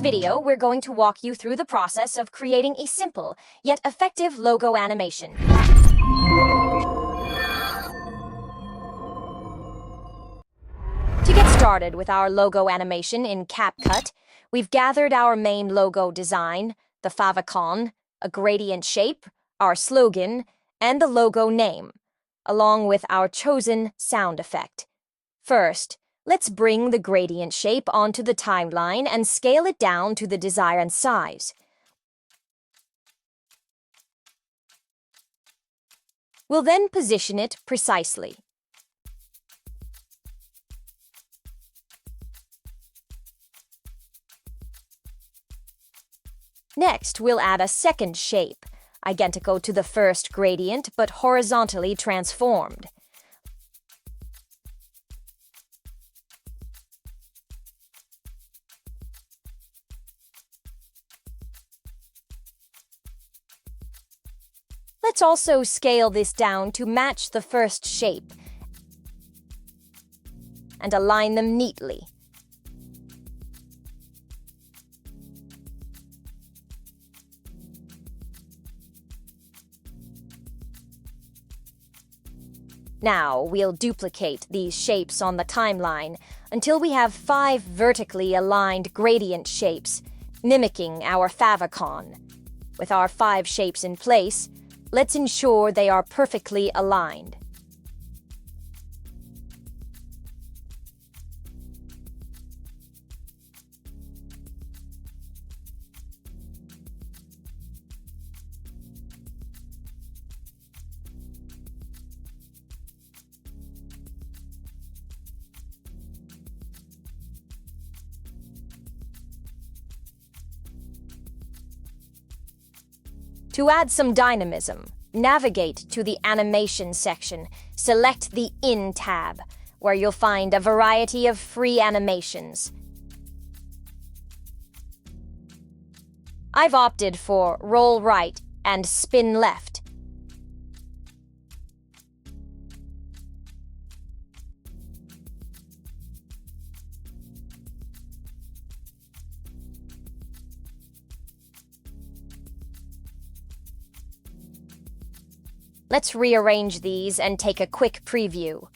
this video, we're going to walk you through the process of creating a simple, yet effective logo animation. To get started with our logo animation in CapCut, we've gathered our main logo design, the favicon, a gradient shape, our slogan, and the logo name, along with our chosen sound effect. First, let's bring the gradient shape onto the timeline and scale it down to the desired size. We'll then position it precisely. Next, we'll add a second shape, identical to the first gradient but horizontally transformed. Let's also scale this down to match the first shape and align them neatly. Now, we'll duplicate these shapes on the timeline until we have 5 vertically aligned gradient shapes, mimicking our favicon. With our 5 shapes in place, let's ensure they are perfectly aligned. To add some dynamism, navigate to the Animation section, select the In tab, where you'll find a variety of free animations. I've opted for Roll Right and Spin Left. Let's rearrange these and take a quick preview.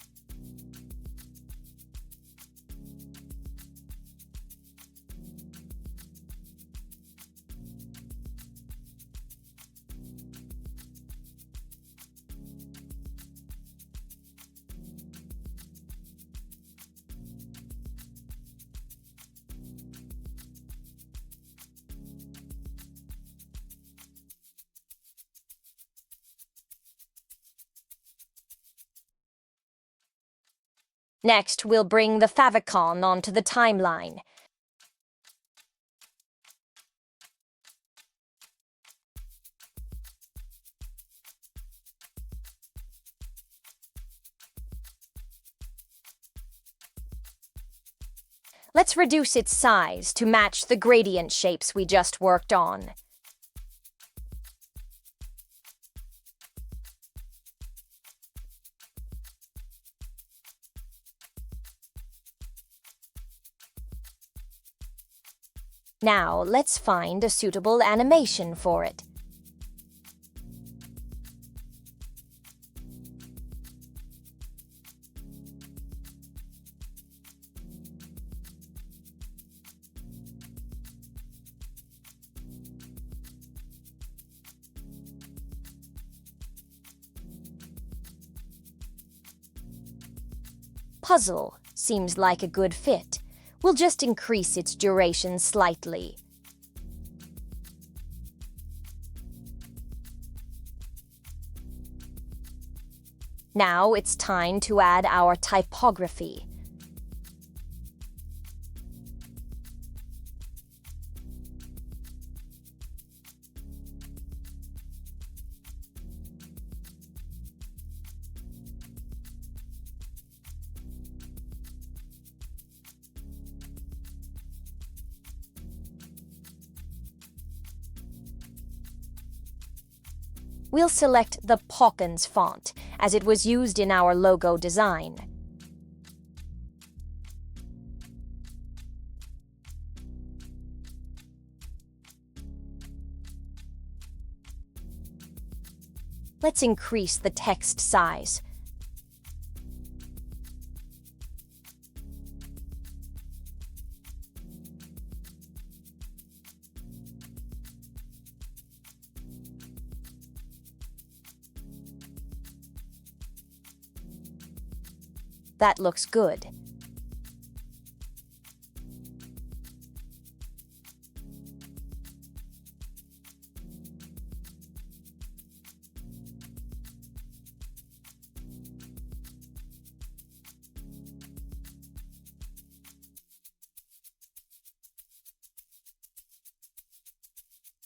Next, we'll bring the favicon onto the timeline. Let's reduce its size to match the gradient shapes we just worked on. Now, let's find a suitable animation for it. Puzzle seems like a good fit. We'll just increase its duration slightly. Now it's time to add our typography. We'll select the Hawkins font, as it was used in our logo design. Let's increase the text size. That looks good.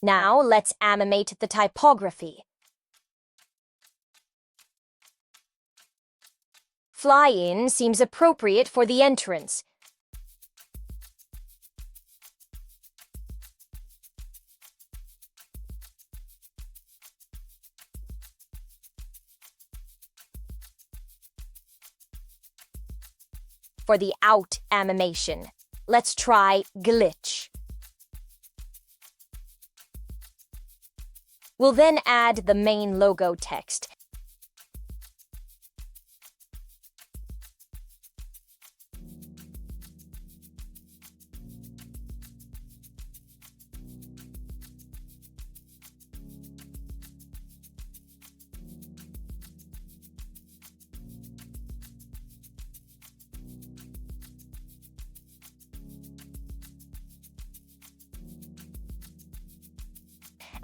Now let's animate the typography. Fly-in seems appropriate for the entrance. For the out animation, let's try glitch. We'll then add the main logo text.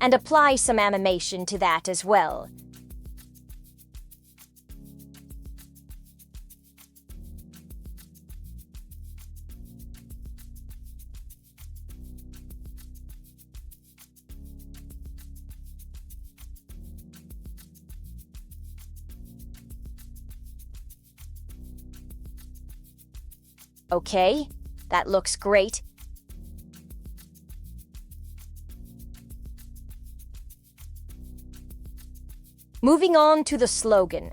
And apply some animation to that as well. Okay, that looks great. Moving on to the slogan.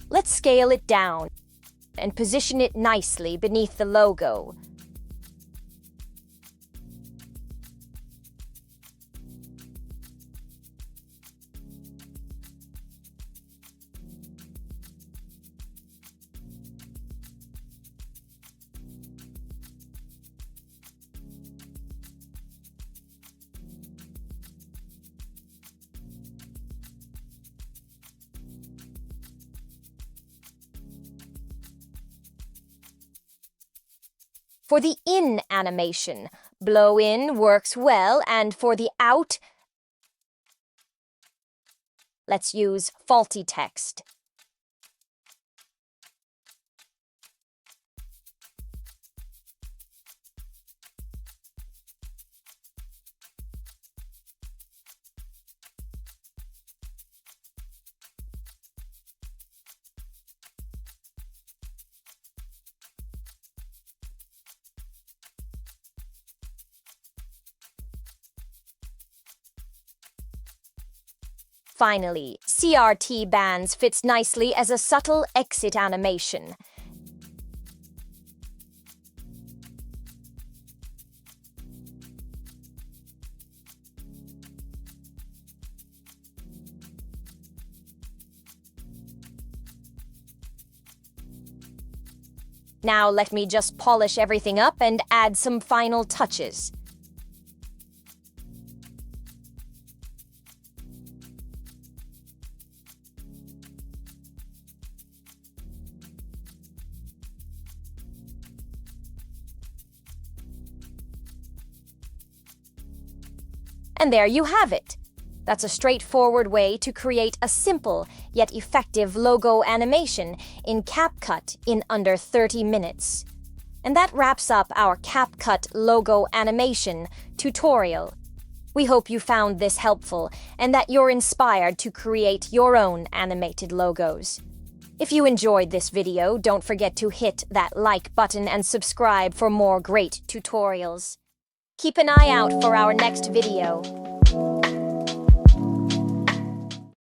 Let's scale it down and position it nicely beneath the logo. For the in animation, blow in works well, and for the out, let's use faulty text. Finally, CRT bands fits nicely as a subtle exit animation. Now let me just polish everything up and add some final touches. And there you have it. That's a straightforward way to create a simple yet effective logo animation in CapCut in under 30 minutes. And that wraps up our CapCut logo animation tutorial. We hope you found this helpful and that you're inspired to create your own animated logos. If you enjoyed this video, don't forget to hit that like button and subscribe for more great tutorials. Keep an eye out for our next video.